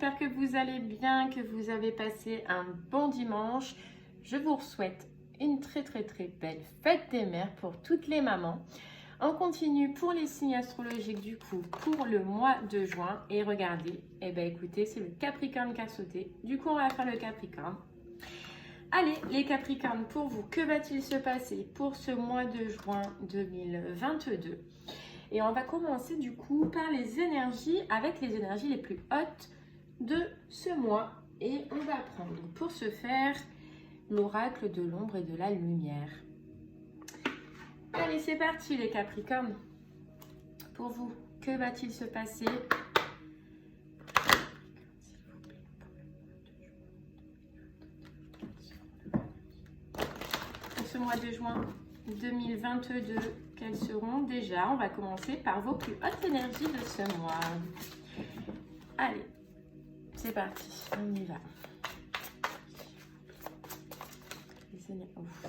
j'espère que vous allez bien, que vous avez passé un bon dimanche. Je vous souhaite une très belle fête des mères pour toutes les mamans. On continue pour les signes astrologiques du coup pour le mois de juin. Et regardez, écoutez, c'est le Capricorne qui a sauté. Du coup, on va faire le Capricorne. Allez, les Capricornes, pour vous, que va-t-il se passer pour ce mois de juin 2022 ? Et on va commencer du coup par les énergies, avec les énergies les plus hautes de ce mois. Et on va prendre pour ce faire l'oracle de l'ombre et de la lumière. Allez, c'est parti les Capricornes. Pour vous, que va-t-il se passer ? Pour ce mois de juin 2022, quelles seront déjà? On va commencer par vos plus hautes énergies de ce mois. Allez, c'est parti, on y va.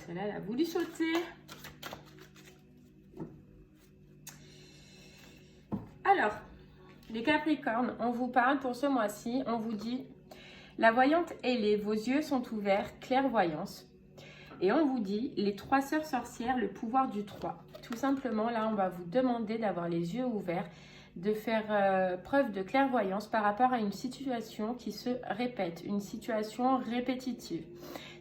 Celle-là, elle a voulu sauter. Alors, les Capricornes, on vous parle pour ce mois-ci, on vous dit la voyante ailée, vos yeux sont ouverts, clairvoyance. Et on vous dit les trois sœurs sorcières, le pouvoir du 3. Tout simplement, là, on va vous demander d'avoir les yeux ouverts, de faire preuve de clairvoyance par rapport à une situation qui se répète, une situation répétitive.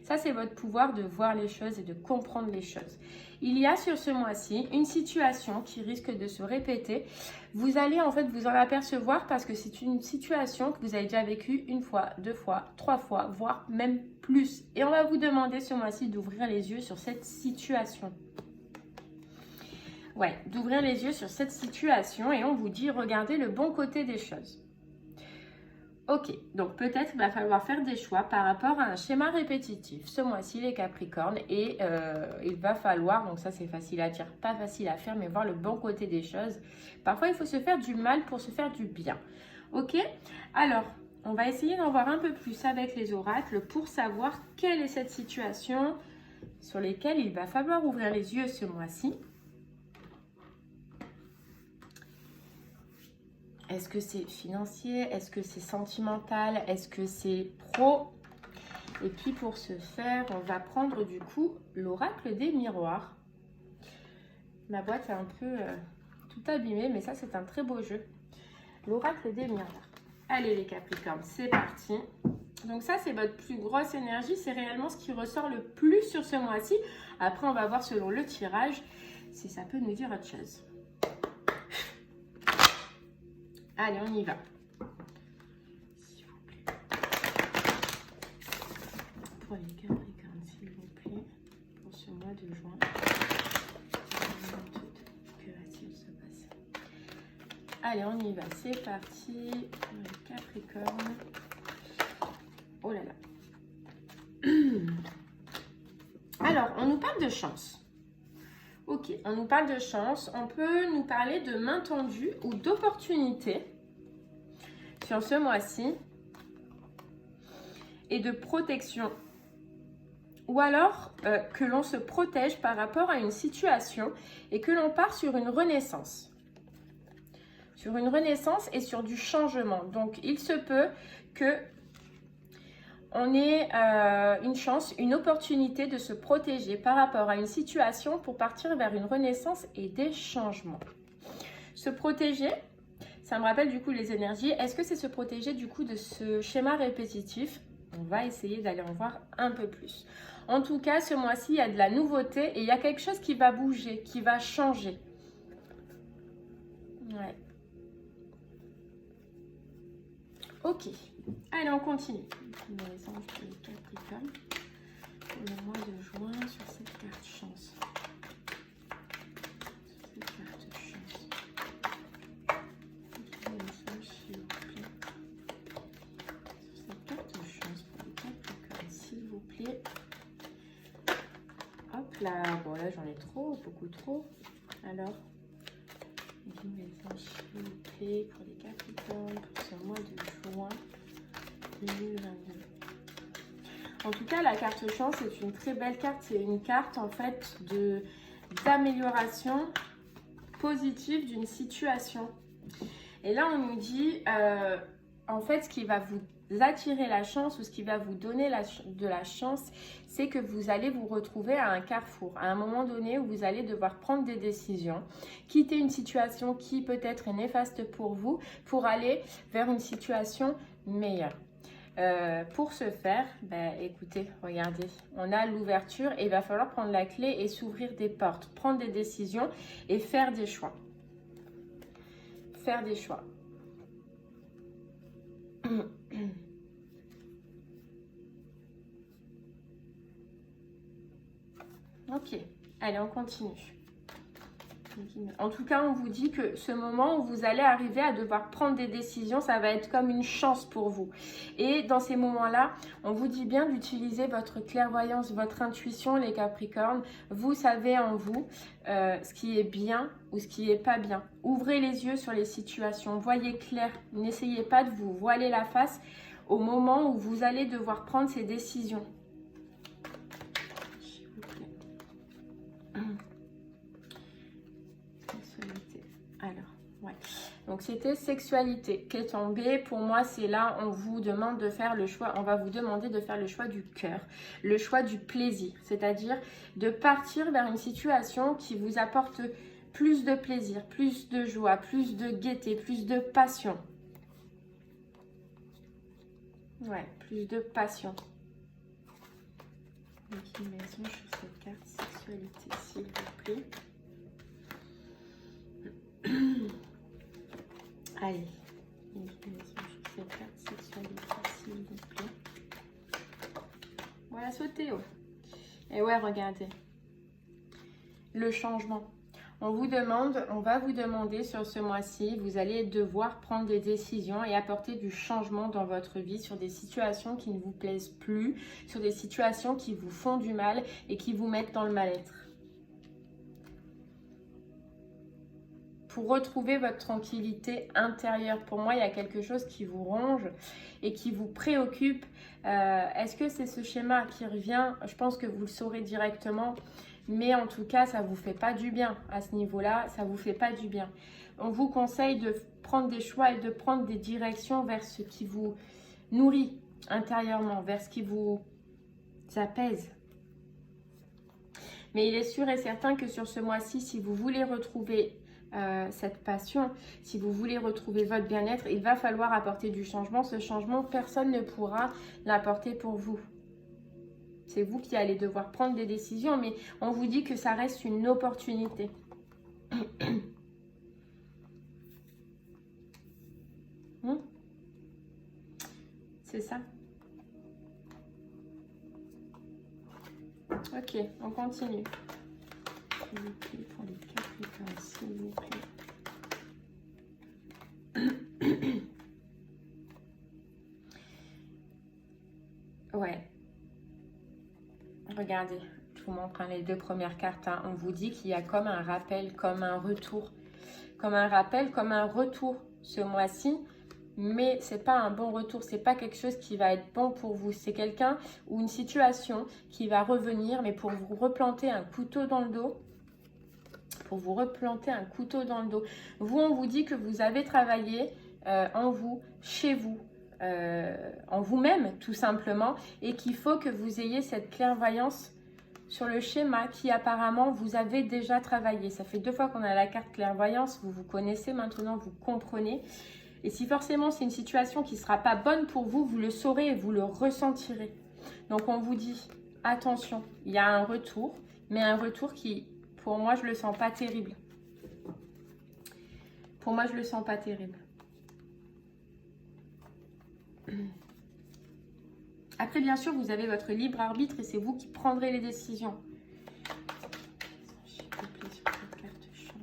Ça, c'est votre pouvoir de voir les choses et de comprendre les choses. Il y a sur ce mois-ci une situation qui risque de se répéter. Vous allez en fait vous en apercevoir parce que c'est une situation que vous avez déjà vécue une fois, deux fois, trois fois, voire même plus. Et on va vous demander ce mois-ci d'ouvrir les yeux sur cette situation. Ouais, d'ouvrir les yeux sur cette situation et on vous dit regardez le bon côté des choses. Ok, donc peut-être il va falloir faire des choix par rapport à un schéma répétitif ce mois-ci les Capricornes et il va falloir, donc ça c'est facile à dire, pas facile à faire, mais voir le bon côté des choses. Parfois il faut se faire du mal pour se faire du bien. Ok, alors on va essayer d'en voir un peu plus avec les oracles pour savoir quelle est cette situation sur laquelle il va falloir ouvrir les yeux ce mois-ci. Est-ce que c'est financier? Est-ce que c'est sentimental? Est-ce que c'est pro? Et puis pour ce faire, on va prendre du coup l'oracle des miroirs. Ma boîte est un peu tout abîmée, mais ça c'est un très beau jeu. L'oracle des miroirs. Allez les Capricornes, c'est parti. Donc ça c'est votre plus grosse énergie, c'est réellement ce qui ressort le plus sur ce mois-ci. Après on va voir selon le tirage si ça peut nous dire autre chose. Allez, on y va. S'il vous plaît. Pour les Capricornes, s'il vous plaît, pour ce mois de juin. Que va-t-il se passer? Allez, on y va. C'est parti. Pour les Capricornes. Oh là là. Alors, on nous parle de chance. Ok, on nous parle de chance, on peut nous parler de main tendue ou d'opportunité sur ce mois-ci et de protection. Ou alors que l'on se protège par rapport à une situation et que l'on part sur une renaissance. Sur une renaissance et sur du changement. Donc, il se peut que on ait une chance, une opportunité de se protéger par rapport à une situation pour partir vers une renaissance et des changements. Se protéger, ça me rappelle du coup les énergies. Est-ce que c'est se protéger du coup de ce schéma répétitif? On va essayer d'aller en voir un peu plus. En tout cas, ce mois-ci, il y a de la nouveauté et il y a quelque chose qui va bouger, qui va changer. Ouais. Ok. Allez, on continue. Les anges pour les Capricornes pour le mois de juin sur cette carte chance. Sur cette carte chance. Les anges, s'il vous plaît. Sur cette carte chance pour les Capricornes, s'il vous plaît. Hop là. Bon, là, j'en ai trop, beaucoup trop. Alors, les anges, s'il vous plaît, pour les Capricornes pour ce mois de juin 2022. En tout cas, la carte chance est une très belle carte. C'est une carte en fait d'amélioration positive d'une situation. Et là, on nous dit en fait, ce qui va vous attirer la chance ou ce qui va vous donner de la chance, c'est que vous allez vous retrouver à un carrefour, à un moment donné où vous allez devoir prendre des décisions, quitter une situation qui peut-être est néfaste pour vous, pour aller vers une situation meilleure. Pour ce faire, écoutez, regardez, on a l'ouverture et il va falloir prendre la clé et s'ouvrir des portes, prendre des décisions et faire des choix. Faire des choix. Ok, allez, on continue. En tout cas, on vous dit que ce moment où vous allez arriver à devoir prendre des décisions, ça va être comme une chance pour vous. Et dans ces moments-là, on vous dit bien d'utiliser votre clairvoyance, votre intuition, les Capricornes. Vous savez en vous ce qui est bien ou ce qui n'est pas bien. Ouvrez les yeux sur les situations, voyez clair. N'essayez pas de vous voiler la face au moment où vous allez devoir prendre ces décisions. Donc, c'était sexualité qui est tombée. Pour moi, c'est là, on vous demande de faire le choix. On va vous demander de faire le choix du cœur, le choix du plaisir. C'est-à-dire de partir vers une situation qui vous apporte plus de plaisir, plus de joie, plus de gaieté, plus de passion. Ouais, plus de passion. Donc, une maison sur cette carte sexualité, s'il vous plaît. Allez, une maison sur cette carte sexualité, s'il vous plaît. Voilà, sautez. Oh. Et ouais, regardez. Le changement. On va vous demander sur ce mois-ci, vous allez devoir prendre des décisions et apporter du changement dans votre vie sur des situations qui ne vous plaisent plus, sur des situations qui vous font du mal et qui vous mettent dans le mal-être. Pour retrouver votre tranquillité intérieure. Pour moi, il y a quelque chose qui vous ronge et qui vous préoccupe. Est-ce que c'est ce schéma qui revient? Je pense que vous le saurez directement. Mais en tout cas, ça ne vous fait pas du bien à ce niveau-là. Ça ne vous fait pas du bien. On vous conseille de prendre des choix et de prendre des directions vers ce qui vous nourrit intérieurement, vers ce qui vous apaise. Mais il est sûr et certain que sur ce mois-ci, si vous voulez retrouver cette passion, si vous voulez retrouver votre bien-être, il va falloir apporter du changement. Ce changement, personne ne pourra l'apporter pour vous. C'est vous qui allez devoir prendre des décisions, mais on vous dit que ça reste une opportunité. C'est ça. Ok, on continue. S'il vous plaît, pour les Capricornes, s'il vous plaît. Ouais. Regardez, je vous montre les deux premières cartes. Hein. On vous dit qu'il y a comme un rappel, comme un retour. Comme un rappel, comme un retour ce mois-ci. Mais ce n'est pas un bon retour, ce n'est pas quelque chose qui va être bon pour vous. C'est quelqu'un ou une situation qui va revenir, mais pour vous replanter un couteau dans le dos. Pour vous replanter un couteau dans le dos. Vous, on vous dit que vous avez travaillé en vous, chez vous, en vous-même tout simplement, et qu'il faut que vous ayez cette clairvoyance sur le schéma qui apparemment vous avez déjà travaillé. Ça fait 2 fois qu'on a la carte clairvoyance, vous vous connaissez maintenant, vous comprenez. Et si forcément c'est une situation qui ne sera pas bonne pour vous, vous le saurez et vous le ressentirez. Donc on vous dit, attention, il y a un retour, mais un retour qui, pour moi, je ne le sens pas terrible. Pour moi, je ne le sens pas terrible. Après, bien sûr, vous avez votre libre arbitre et c'est vous qui prendrez les décisions. S'il vous plaît, sur cette carte chance,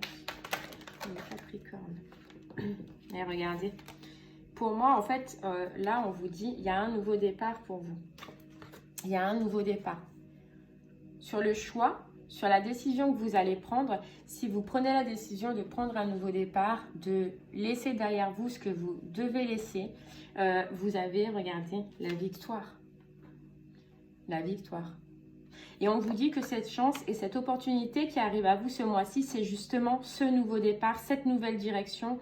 les Capricornes. Et regardez. Pour moi, en fait, là, on vous dit, il y a un nouveau départ pour vous. Il y a un nouveau départ. Sur le choix, sur la décision que vous allez prendre, si vous prenez la décision de prendre un nouveau départ, de laisser derrière vous ce que vous devez laisser, vous avez, regardez, la victoire. La victoire. Et on vous dit que cette chance et cette opportunité qui arrive à vous ce mois-ci, c'est justement ce nouveau départ, cette nouvelle direction.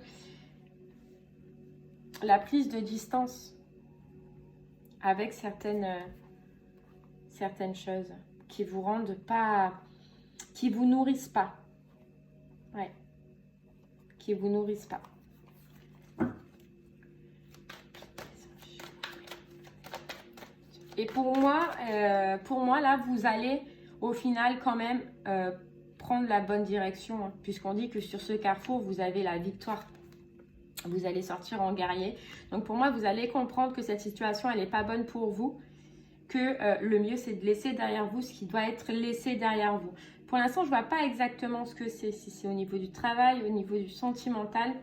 la prise de distance avec certaines choses qui vous rendent pas, qui vous nourrissent pas. Ouais. Qui vous nourrissent pas. Et pour moi, là, vous allez au final quand même prendre la bonne direction, hein, puisqu'on dit que sur ce carrefour, vous avez la victoire. Vous allez sortir en guerrier. Donc pour moi, vous allez comprendre que cette situation, elle n'est pas bonne pour vous, que le mieux, c'est de laisser derrière vous ce qui doit être laissé derrière vous. Pour l'instant, je ne vois pas exactement ce que c'est, si c'est au niveau du travail, au niveau du sentimental.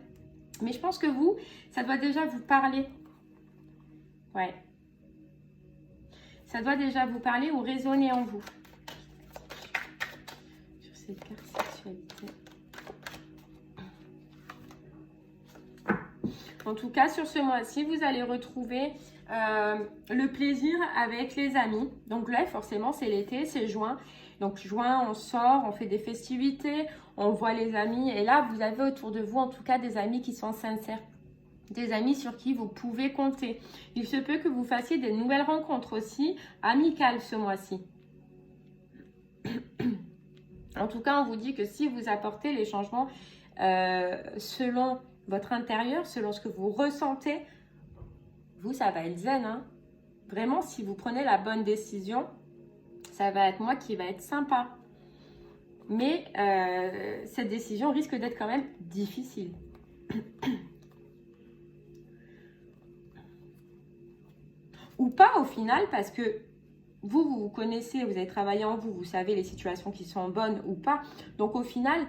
Mais je pense que vous, ça doit déjà vous parler. Ouais. Ça doit déjà vous parler ou résonner en vous. Sur cette carte sexualité. En tout cas, sur ce mois-ci, vous allez retrouver le plaisir avec les amis. Donc là, forcément, c'est l'été, c'est juin. Donc juin, on sort, on fait des festivités, on voit les amis. Et là, vous avez autour de vous, en tout cas, des amis qui sont sincères. Des amis sur qui vous pouvez compter. Il se peut que vous fassiez des nouvelles rencontres aussi, amicales ce mois-ci. En tout cas, on vous dit que si vous apportez les changements selon votre intérieur, selon ce que vous ressentez, vous, ça va être zen, hein. Vraiment, si vous prenez la bonne décision, ça va être moi qui va être sympa. Mais cette décision risque d'être quand même difficile. Ou pas au final, parce que vous connaissez, vous avez travaillé en vous, vous savez les situations qui sont bonnes ou pas. Donc au final,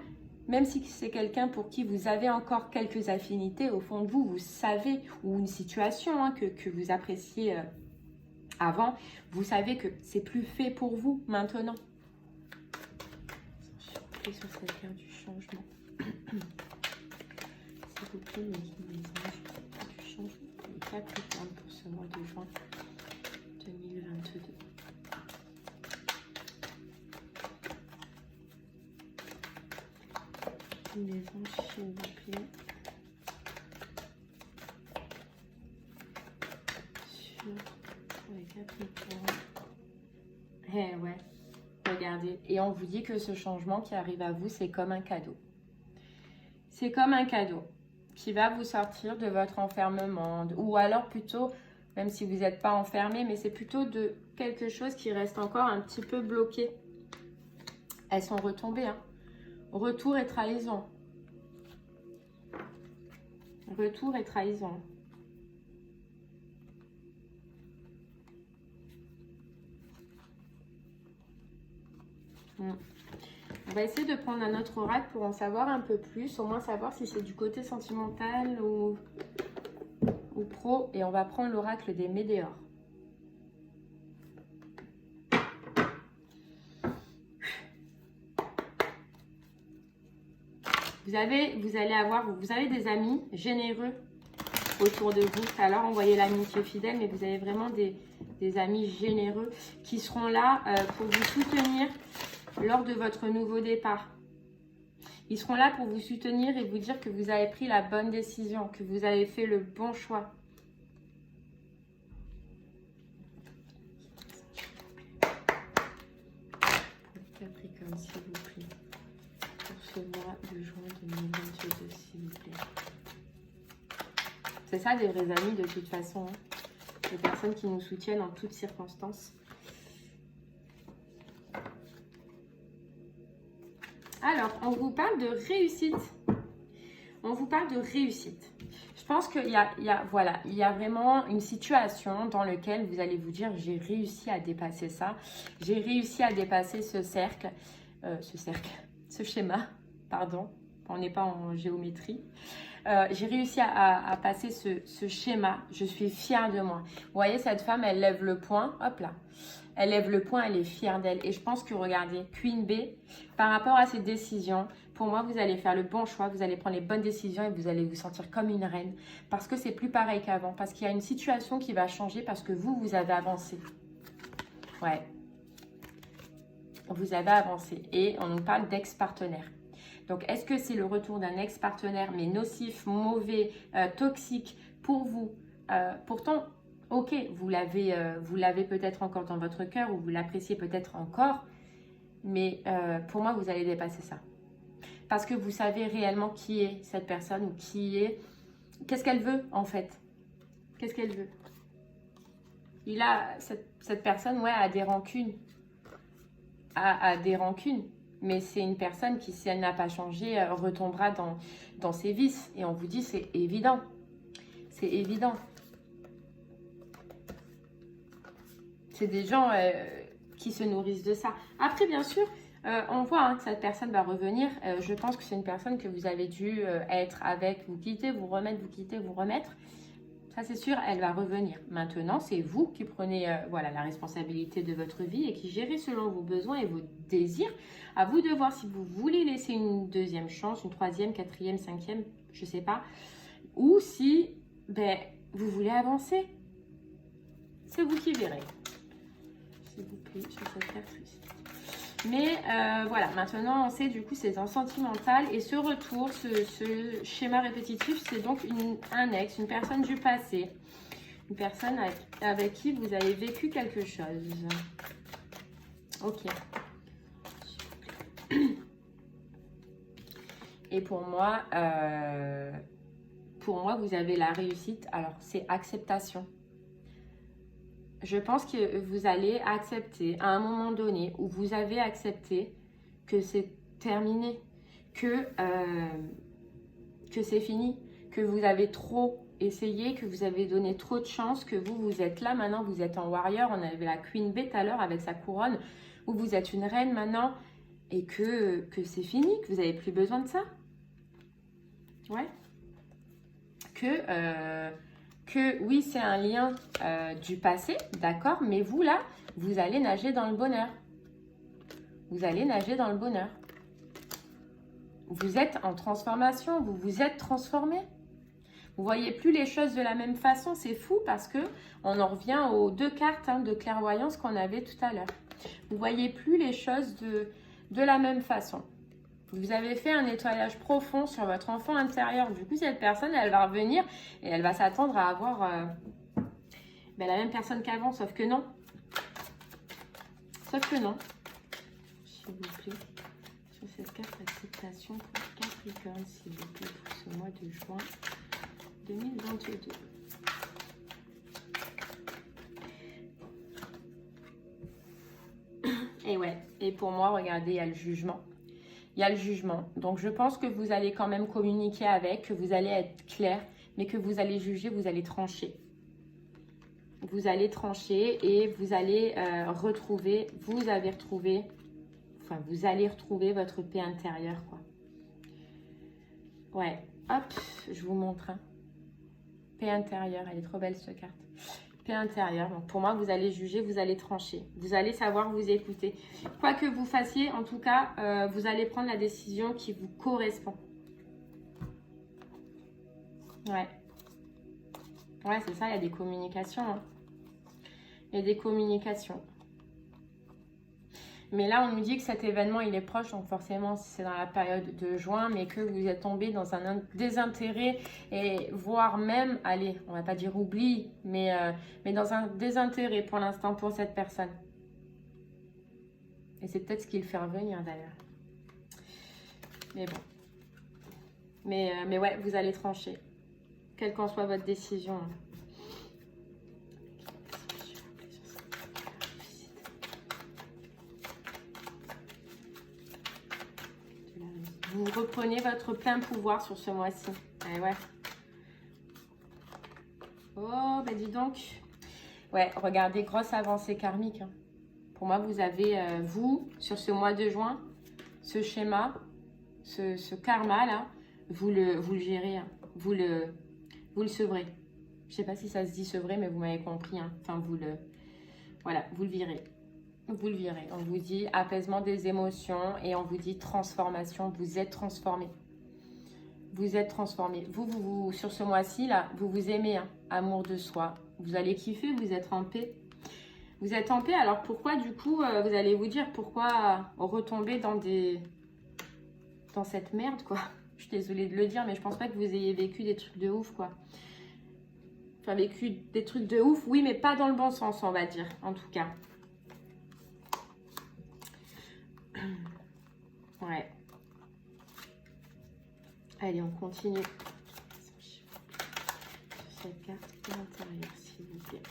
même si c'est quelqu'un pour qui vous avez encore quelques affinités, au fond de vous, vous savez, ou une situation hein, que vous appréciez avant, vous savez que c'est plus fait pour vous maintenant. Je suis sur cette carte du changement. S'il vous plaît, les anges du changement. Les Capricornes pour ce mois de juin 2022. Les anges, s'il vous plaît. Sur les Capricornes. Eh ouais, regardez. Et on vous dit que ce changement qui arrive à vous, c'est comme un cadeau. C'est comme un cadeau qui va vous sortir de votre enfermement. Ou alors plutôt, même si vous n'êtes pas enfermé, mais c'est plutôt de quelque chose qui reste encore un petit peu bloqué. Elles sont retombées, hein. Retour et trahison. Retour et trahison. On va essayer de prendre un autre oracle pour en savoir un peu plus, au moins savoir si c'est du côté sentimental ou pro. Et on va prendre l'oracle des Médéors. Vous avez des amis généreux autour de vous. Alors, envoyez l'amitié fidèle, mais vous avez vraiment des amis généreux qui seront là pour vous soutenir lors de votre nouveau départ. Ils seront là pour vous soutenir et vous dire que vous avez pris la bonne décision, que vous avez fait le bon choix. Capricorne, s'il vous plaît. Pour ce mois de juin 2022, s'il vous plaît. C'est ça des vrais amis de toute façon. Hein. Des personnes qui nous soutiennent en toutes circonstances. Alors, on vous parle de réussite. On vous parle de réussite. Je pense qu'il y a vraiment une situation dans laquelle vous allez vous dire « j'ai réussi à dépasser ça. J'ai réussi à dépasser ce schéma. Pardon, on n'est pas en géométrie. J'ai réussi à passer ce schéma. Je suis fière de moi. » Vous voyez, cette femme, elle lève le poing. Hop là. Elle lève le poing, elle est fière d'elle. Et je pense que, regardez, Queen B, par rapport à ces décisions, pour moi, vous allez faire le bon choix, vous allez prendre les bonnes décisions et vous allez vous sentir comme une reine. Parce que c'est plus pareil qu'avant. Parce qu'il y a une situation qui va changer parce que vous avez avancé. Ouais. Vous avez avancé. Et on nous parle d'ex-partenaire. Donc, est-ce que c'est le retour d'un ex-partenaire, mais nocif, mauvais, toxique pour vous? Pourtant, ok, vous l'avez peut-être encore dans votre cœur ou vous l'appréciez peut-être encore, mais pour moi, vous allez dépasser ça. Parce que vous savez réellement qui est cette personne ou qu'est-ce qu'elle veut en fait. Qu'est-ce qu'elle veut? Cette personne, ouais, a des rancunes. A des rancunes. Mais c'est une personne qui, si elle n'a pas changé, retombera dans ses vices. Et on vous dit, c'est évident. C'est évident. C'est des gens qui se nourrissent de ça. Après, bien sûr, on voit que cette personne va revenir. Je pense que c'est une personne que vous avez dû être avec, vous quitter, vous remettre, vous quitter, vous remettre. Ça, c'est sûr, elle va revenir. Maintenant, c'est vous qui prenez voilà, la responsabilité de votre vie et qui gérez selon vos besoins et vos désirs. À vous de voir si vous voulez laisser une deuxième chance, une troisième, quatrième, cinquième, je ne sais pas. Ou si vous voulez avancer. C'est vous qui verrez. S'il vous plaît, sur cette carte ici. Mais voilà, maintenant on sait du coup c'est un sentimental et ce retour, ce schéma répétitif, c'est donc un ex, une personne du passé, une personne avec qui vous avez vécu quelque chose. Ok. Et pour moi, vous avez la réussite. Alors c'est acceptation. Je pense que vous allez accepter à un moment donné où vous avez accepté que c'est terminé, que c'est fini, que vous avez trop essayé, que vous avez donné trop de chance, que vous êtes là maintenant, vous êtes en warrior. On avait la Queen Bee tout à l'heure avec sa couronne, où vous êtes une reine maintenant et que c'est fini, que vous n'avez plus besoin de ça. Ouais. Que oui, c'est un lien du passé, d'accord, mais vous, là, vous allez nager dans le bonheur. Vous allez nager dans le bonheur. Vous êtes en transformation, vous vous êtes transformé. Vous voyez plus les choses de la même façon, c'est fou parce que on en revient aux deux cartes de clairvoyance qu'on avait tout à l'heure. Vous voyez plus les choses de la même façon. Vous avez fait un nettoyage profond sur votre enfant intérieur. Du coup, cette personne, elle va revenir et elle va s'attendre à avoir la même personne qu'avant, sauf que non. Sauf que non. S'il vous plaît, sur cette carte acceptation pour Capricorne, s'il vous plaît, pour ce mois de juin 2022. Et ouais, et pour moi, regardez, il y a le jugement. Il y a le jugement. Donc, je pense que vous allez quand même communiquer avec, que vous allez être clair, mais que vous allez juger, vous allez trancher. Vous allez trancher et vous allez retrouver, vous allez retrouver votre paix intérieure, quoi. Ouais, hop, je vous montre. Paix intérieure, elle est trop belle, cette carte. Paix intérieure. Donc pour moi, vous allez juger, vous allez trancher. Vous allez savoir vous écouter. Quoi que vous fassiez, en tout cas, vous allez prendre la décision qui vous correspond. Ouais. Ouais, c'est ça, il y a des communications. Il y a des communications. Mais là, on nous dit que cet événement, il est proche. Donc forcément, c'est dans la période de juin, mais que vous êtes tombé dans un désintérêt et voire même, allez, on va pas dire oubli, mais dans un désintérêt pour l'instant pour cette personne. Et c'est peut-être ce qui le fait revenir d'ailleurs. Mais bon. Mais ouais, vous allez trancher. Quelle qu'en soit votre décision. Vous reprenez votre plein pouvoir sur ce mois-ci. Eh ouais. Oh, bah dis donc. Ouais, regardez, grosse avancée karmique. Pour moi, vous avez, vous, sur ce mois de juin, ce schéma, ce karma là, vous le gérez, vous le sevrez. Je sais pas si ça se dit sevrer, mais vous m'avez compris. Enfin, voilà, vous le virez. Vous le virez. On vous dit apaisement des émotions et on vous dit transformation. Vous êtes transformé. Vous êtes transformé. Vous sur ce mois-ci là, vous vous aimez, amour de soi. Vous allez kiffer, vous êtes en paix. Vous êtes en paix. Alors pourquoi du coup, vous allez vous dire pourquoi retomber dans des dans cette merde, quoi. Je suis désolée de le dire, mais je pense pas que vous ayez vécu des trucs de ouf, quoi. Enfin, vécu des trucs de ouf, oui, mais pas dans le bon sens, on va dire, en tout cas. Ouais. Allez, on continue. Sur cette carte à l'intérieur, s'il vous plaît.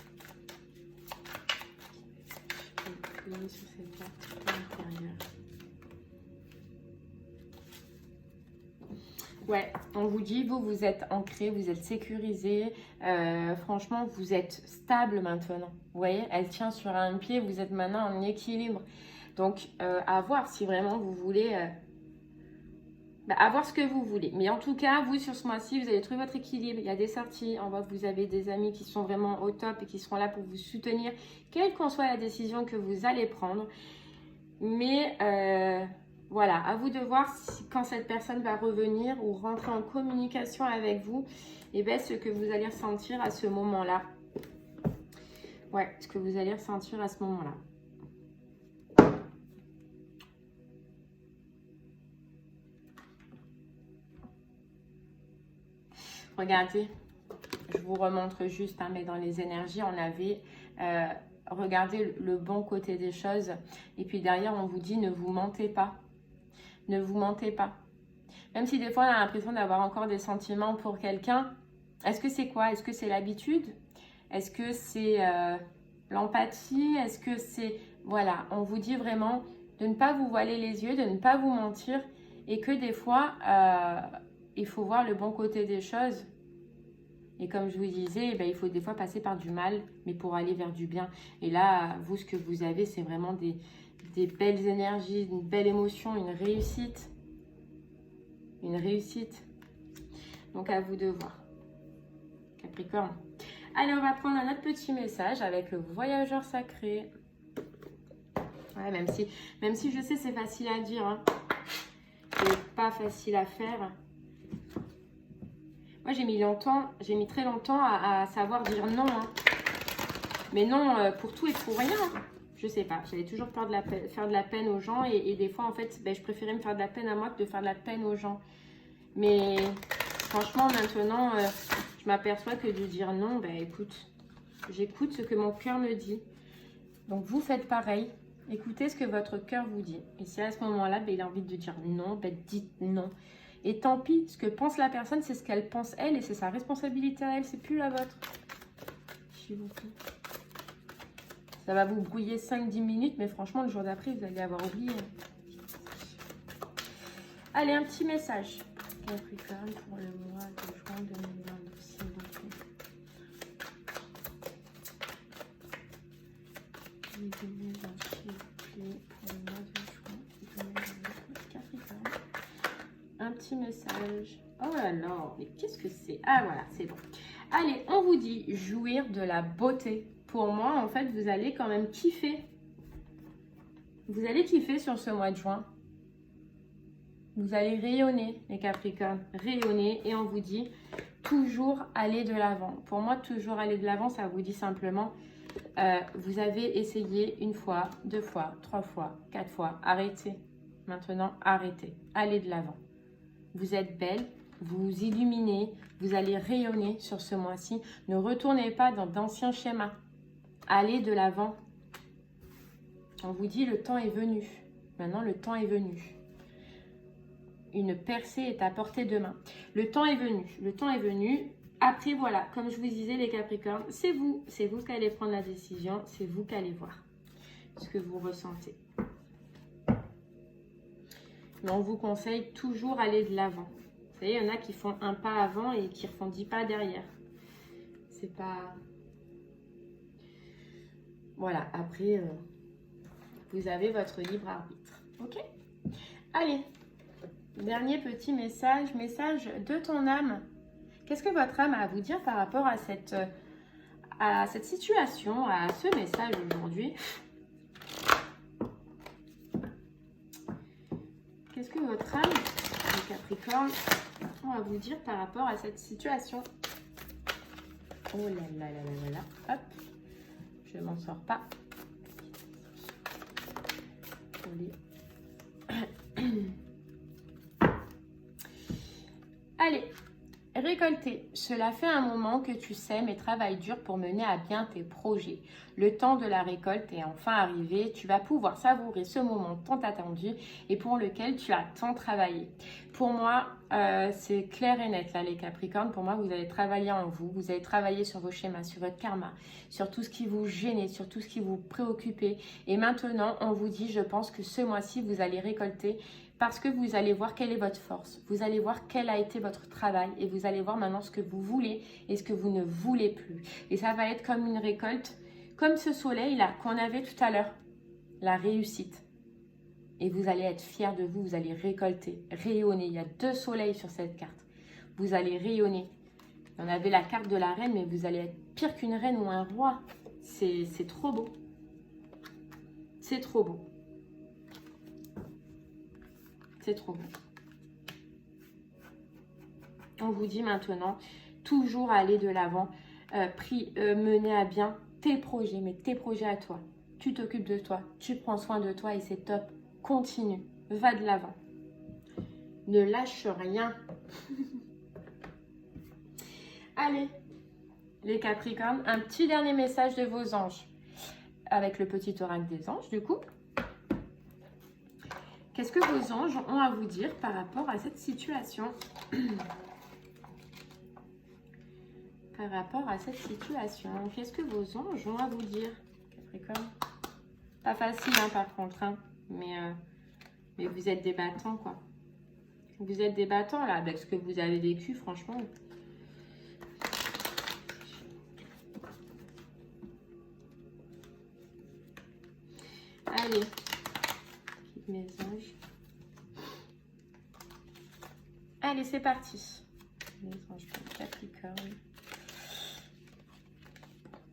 Sur cette carte à l'intérieur. Ouais, on vous dit, vous êtes ancré, vous êtes sécurisé. Franchement, vous êtes stable maintenant. Vous voyez, elle tient sur un pied, vous êtes maintenant en équilibre. Donc, à voir si vraiment vous voulez... à voir ce que vous voulez. Mais en tout cas, vous, sur ce mois-ci, vous allez trouver votre équilibre. Il y a des sorties. On voit que vous avez des amis qui sont vraiment au top et qui seront là pour vous soutenir, quelle qu'en soit la décision que vous allez prendre. Mais... voilà, à vous de voir si, quand cette personne va revenir ou rentrer en communication avec vous, et bien ce que vous allez ressentir à ce moment-là. Ouais, ce que vous allez ressentir à ce moment-là. Regardez, je vous remontre juste, hein, mais dans les énergies, on avait... regardez le bon côté des choses. Et puis derrière, on vous dit, ne vous mentez pas. Ne vous mentez pas. Même si des fois, on a l'impression d'avoir encore des sentiments pour quelqu'un. Est-ce que c'est quoi? Est-ce que c'est l'habitude? Est-ce que c'est l'empathie? Est-ce que c'est... Voilà, on vous dit vraiment de ne pas vous voiler les yeux, de ne pas vous mentir. Et que des fois, il faut voir le bon côté des choses. Et comme je vous disais, il faut des fois passer par du mal, mais pour aller vers du bien. Et là, vous, ce que vous avez, c'est vraiment des belles énergies, une belle émotion, une réussite. Une réussite. Donc, à vous de voir. Capricorne. Allez, on va prendre un autre petit message avec le voyageur sacré. Ouais, même si je sais, c'est facile à dire. Hein. C'est pas facile à faire. Moi, j'ai mis très longtemps à savoir dire non. Hein. Mais non, pour tout et pour rien. Je sais pas, j'avais toujours peur de faire de la peine aux gens et des fois en fait je préférais me faire de la peine à moi que de faire de la peine aux gens. Mais franchement maintenant je m'aperçois que de dire non, écoute, j'écoute ce que mon cœur me dit. Donc vous faites pareil, écoutez ce que votre cœur vous dit. Et si à ce moment-là il a envie de dire non, dites non. Et tant pis, ce que pense la personne, c'est ce qu'elle pense elle et c'est sa responsabilité à elle, c'est plus la vôtre. S'il vous plaît. Ça va vous brouiller 5-10 minutes, mais franchement, le jour d'après, vous allez avoir oublié. Allez, un petit message. Capricorne pour le mois de juin 2022, s'il vous plaît. Pour le mois de juin 2022, Capricorne. Un petit message. Oh là là, mais qu'est-ce que c'est? Ah voilà, c'est bon. Allez, on vous dit jouir de la beauté. Pour moi, en fait, vous allez quand même kiffer. Vous allez kiffer sur ce mois de juin. Vous allez rayonner, les Capricornes. Rayonner. Et on vous dit toujours aller de l'avant. Pour moi, toujours aller de l'avant, ça vous dit simplement, vous avez essayé 1 fois, 2 fois, 3 fois, 4 fois. Arrêtez. Maintenant, arrêtez. Allez de l'avant. Vous êtes belle. Vous illuminez. Vous allez rayonner sur ce mois-ci. Ne retournez pas dans d'anciens schémas. Allez de l'avant. On vous dit le temps est venu. Maintenant, le temps est venu. Une percée est à portée de main. Le temps est venu. Le temps est venu. Après, voilà, comme je vous disais, les Capricornes, c'est vous. C'est vous qui allez prendre la décision. C'est vous qui allez voir ce que vous ressentez. Mais on vous conseille toujours aller de l'avant. Vous savez, il y en a qui font un pas avant et qui refont 10 pas derrière. C'est pas... Voilà, après, vous avez votre libre arbitre. Ok? Allez, dernier petit message. Message de ton âme. Qu'est-ce que votre âme a à vous dire par rapport à cette situation, à ce message aujourd'hui? Qu'est-ce que votre âme, les Capricornes, a à vous dire par rapport à cette situation? Oh là là là là là là. Hop. Je ne m'en sors pas. Allez, récolter. Cela fait un moment que tu sèmes et travailles dur pour mener à bien tes projets. Le temps de la récolte est enfin arrivé. Tu vas pouvoir savourer ce moment tant attendu et pour lequel tu as tant travaillé. Pour moi, c'est clair et net là les Capricornes. Pour moi, vous allez travailler en vous. Vous allez travailler sur vos schémas, sur votre karma, sur tout ce qui vous gênait, sur tout ce qui vous préoccupait. Et maintenant, on vous dit, je pense que ce mois-ci, vous allez récolter parce que vous allez voir quelle est votre force. Vous allez voir quel a été votre travail et vous allez voir maintenant ce que vous voulez et ce que vous ne voulez plus. Et ça va être comme une récolte, comme ce soleil là qu'on avait tout à l'heure, la réussite. Et vous allez être fiers de vous, vous allez récolter, rayonner. Il y a 2 soleils sur cette carte. Vous allez rayonner. On avait la carte de la reine, mais vous allez être pire qu'une reine ou un roi. C'est trop beau. C'est trop beau. C'est trop beau. On vous dit maintenant, toujours aller de l'avant, mener à bien tes projets, mais tes projets à toi. Tu t'occupes de toi, tu prends soin de toi et c'est top. Continue, va de l'avant. Ne lâche rien. Allez, les Capricornes, un petit dernier message de vos anges. Avec le petit oracle des anges, du coup. Qu'est-ce que vos anges ont à vous dire par rapport à cette situation? Par rapport à cette situation, qu'est-ce que vos anges ont à vous dire, Capricorne? Pas facile, hein, par contre, hein, mais vous êtes des battants, quoi. Vous êtes des battants, là, avec ce que vous avez vécu, franchement. Allez, mes anges. Allez, c'est parti. Les anges pour Capricorne.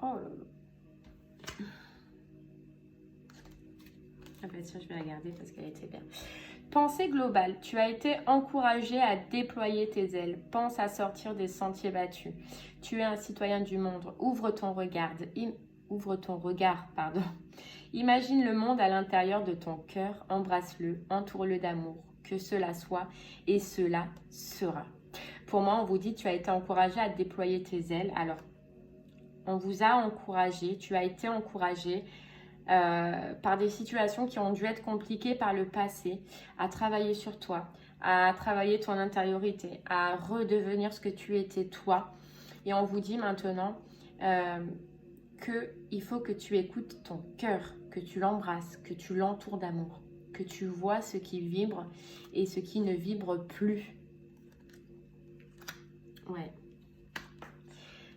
Oh là là. Ah bah tiens, je vais la garder parce qu'elle était bien. Pensée globale. Tu as été encouragé à déployer tes ailes. Pense à sortir des sentiers battus. Tu es un citoyen du monde. Ouvre ton regard. Pardon. Imagine le monde à l'intérieur de ton cœur. Embrasse-le. Entoure-le d'amour. Que cela soit et cela sera. Pour moi, on vous dit tu as été encouragé à déployer tes ailes. Alors, on vous a encouragé. Tu as été encouragé par des situations qui ont dû être compliquées par le passé, à travailler sur toi, à travailler ton intériorité, à redevenir ce que tu étais toi. Et on vous dit maintenant qu'il faut que tu écoutes ton cœur, que tu l'embrasses, que tu l'entoures d'amour, que tu vois ce qui vibre et ce qui ne vibre plus. Ouais.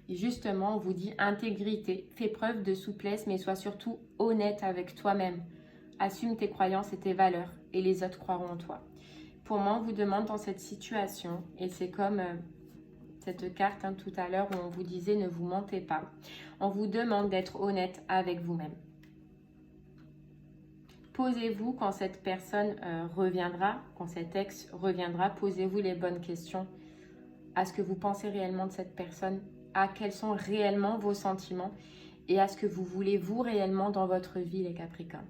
Et justement, on vous dit intégrité, fais preuve de souplesse, mais sois surtout honnête avec toi-même. Assume tes croyances et tes valeurs, et les autres croiront en toi. Pour moi, on vous demande dans cette situation, et c'est comme cette carte hein, tout à l'heure où on vous disait ne vous mentez pas. On vous demande d'être honnête avec vous-même. Posez-vous quand cette personne reviendra, quand cet ex reviendra, posez-vous les bonnes questions à ce que vous pensez réellement de cette personne, à quels sont réellement vos sentiments et à ce que vous voulez vous réellement dans votre vie les Capricornes.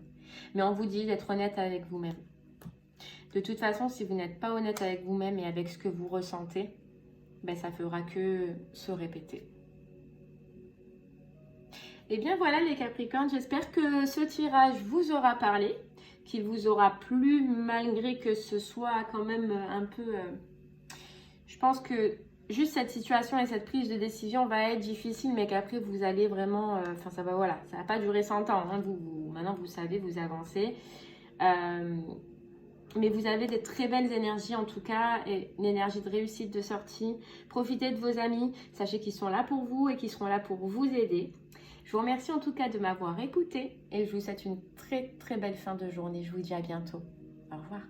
Mais on vous dit d'être honnête avec vous-même. De toute façon, si vous n'êtes pas honnête avec vous-même et avec ce que vous ressentez, ben, ça fera que se répéter. Et bien voilà les Capricornes, j'espère que ce tirage vous aura parlé, qu'il vous aura plu malgré que ce soit quand même un peu... je pense que juste cette situation et cette prise de décision va être difficile, mais qu'après vous allez vraiment... Enfin ça va, voilà, ça va pas durer 100 ans. Hein, maintenant vous savez, vous avancez. Mais vous avez des très belles énergies en tout cas, et une énergie de réussite, de sortie. Profitez de vos amis, sachez qu'ils sont là pour vous et qu'ils seront là pour vous aider. Je vous remercie en tout cas de m'avoir écouté et je vous souhaite une très très belle fin de journée. Je vous dis à bientôt. Au revoir.